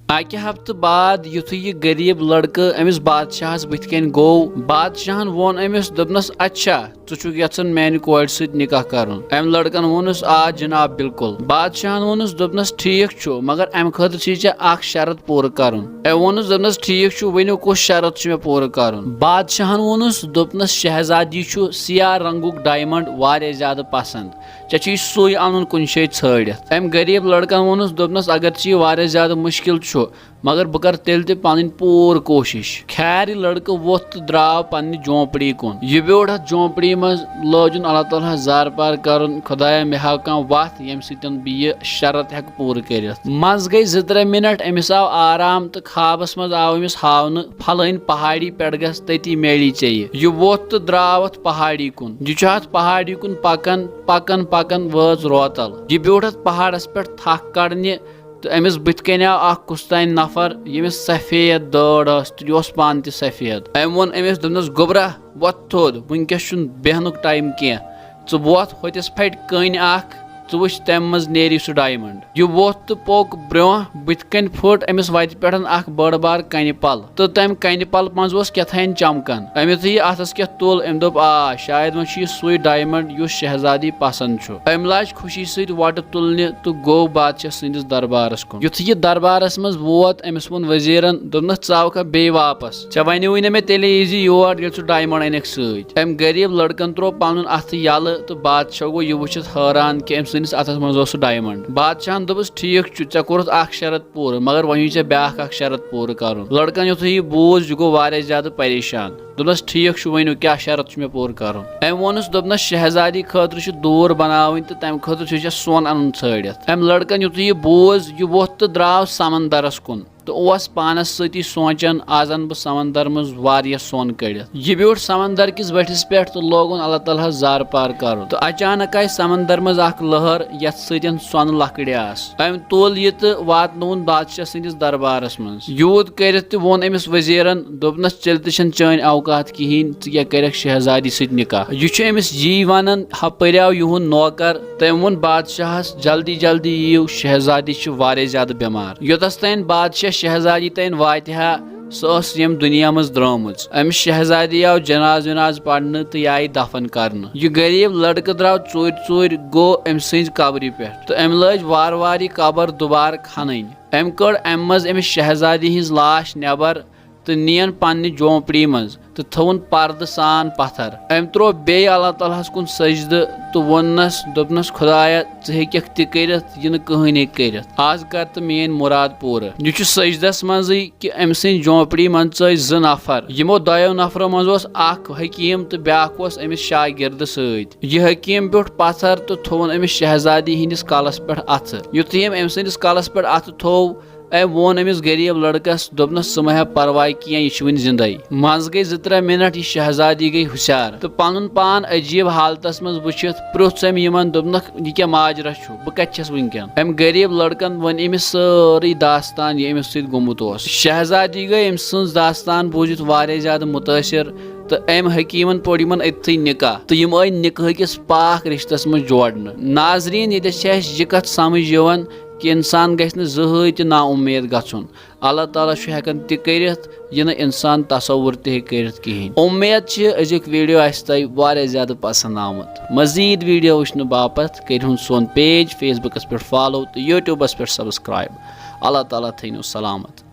अकि हफ्तु बाद युथु यह गरीब लड़कं अमिस बादशाहस बुथ कन गो बादशाहन वोन अमिस दोपनस अच्छा छु यछन मेन कोर सत निकाह करन अम लड़कन वोनस आ जनाब बिल्कुल बादशाहन वोनस दोपनस ठीक छु मगर अम खतर छ अख शरत पूरा करन वोनस दोपनस ठीक छु वनो कुछ शरत छ मे पूरा करन बादशाहन वोनस दोपनस शहजादी छु सिया रंगुक डायमंड वारे ज्यादा पसंद चे सुई अन कुन शे छड़ित अम गरीब लड़कन वोनस दोपनस अगर ची वारे ज्यादा मुश्किल छु मगर बह कर तेल ते पन पूर कोशिश खैर लड़क वोत तो द्राव पन्ने झोंपड़ी कुन यह ब्योड़ अथ झोंपड़ी मज लोजुन अल्लाह ताला जार पार करन खुदाया मे हाव कह वत यम सतन यह शरत हेक पूर कर मज गई 2-3 मिनट अमिस आव आराम तो ख्वाबस मज आव अमिस हावन फलन पहाड़ी पे गस तती मेली चे यह वोत तो द्राव अथ पहाड़ी कुन यह पहाड़ी कुन पकन पकन पकन वज रोतल यह ब्योड़ अथ पहाड़स पे थक कड़ने तो अमिस बुथ कन आव कुस्तान नफर यमिस सफेद दौड़ तो पान त सफेद अम वोन अमिस दोपनस गोबरा वोत थोद वनकस बेहनुक टाइम कह वोत होतिस फट कन वुच तम मज नेरी सह डायमंड यह वोत तो पोक ब्रो बुथ कन फुट अमिस वत पे बड़ बार कन पल तो तम कन पल मज कथान चमकन अम यु अथस क्या तुल अम दोप आ शायद वो सुई डायमंड युस शहजादी पसंद अम लाज खुशी सत वट तुलने तो गो बादशाह सदिस दरबारस कुन युथ यह दरबारस मज वोत अमिस वोन वजीरन दोपनस चावका बे वापस चे वनो ने मे तेल यी योर ये डायमंड अनक सत अम गरीब लड़कन त्रो पन अथ यल तो बादशाह गो यह वुचित हैरान कि अथस मज डायमंड बादशाहन दोपस ठीक चे कोरत अख शरत पूर मगर वही चे ब्याख अख शरत पूर कर लड़कन युथ यह बूझ यह गो वारिया ज्यादा परेशान दोपस ठीक वनो क्या शरत मे पूर कर अम वोनस दोपनस शहजादी खतर दूर बनावन तो तम खतर सोन अन छड़ित अम लड़कन युथ यह बूझ यह वोत तो द्राव समंदरस कुन तो पानस सती सोचान आज बह समंदर मज वारिया सोन कड़ित यह ब्योड़ समंदर किस बठिस पे तो लोगन अल्लाह ताला जार पार कर तो अचानक आई समंदर मज अख लहर यथ सतन सोन लकड़ आस अम तुल यह तो वातन बादशाह सदिस दरबारस मज यूत कर वोन अमिस वजीरन दोपनस चल तो चान औकात कहें क्या कर शहजादी सत निकाह यह अमिस जी वन ह् युन नौकर तम वोन बादशाहस जल्दी जल्दी यीव शहजादी वारिया ज्यादा बेमार योतस तान बादशाह शहजादी तन वातहा सस यम दुनिया मज द्रमुज अमिस शहजादी आव जनाज वनाज पढ़ने तो यह आई दफन करने यह गरीब लड़क द्राव चोर गो अम सज कब्र पे तो अम लज वार वार यह कब्र दुबार खन अम कड़ अम मज अमिस शहजादी हिज लाश नेबर तो नियन पन्ने झोंपड़ी मज तो थवन पर्द सान पत्थर अम त्रो बे अल्लाह तालास कुन सजद तो वोनस दोपनस खुदाया हेक कर कहनी कर आज कर तो मेन मुराद पूरा यह सजदस मज कि अम सद झोंपड़ी मन च 2 नफर यमो 2 नफरों मज अख हकीम तो ब्याख अमिस शागिर्द सत यह हकीम ब्योठ पत्थर तो थोवन अमिस शहजादी हिंदिस कलस पे अथ युथ यम अम सदिस कलस पे अथ थो अम वोन अमिस गरीब लड़कस दोपनस स मह परवाह कह यह वन जिंदे मज गई 2-3 मिनट यह शहजादी गई हुशार तो पन पान अजीब हालतस मज वुचित प्रोम यमन दोपनक यह क्या माजरा बह कत वनकन अम गरीब लड़कन वन अमिस सारी दास्तान यह अमिस सत गोमुत शहजादी गई अम सज दास्तान बूझित वारिया ज्यादा मुतासिर तो अम हकीमन पोड़ यमन अथी निकाह तो यम आई निकाह किस पाक रिश्तस मज जोड़न नाजरीन ये यह कथ समझ यवन कि इंसान गि ज़हूं ना उम्मीद गन अल्लाह ताला हेकान तरित यह इंसान तसव्वुर कहें उम्मीद अजुक वीडियो तुम ज़्यादा पसंद आमुत मजीद वीडियो वुचन बापत कर सोन पेज फेसबुकस पे फॉलो तो यूट्यूबस पे सब्सक्राइब अल्लाह ताला थो सलामत।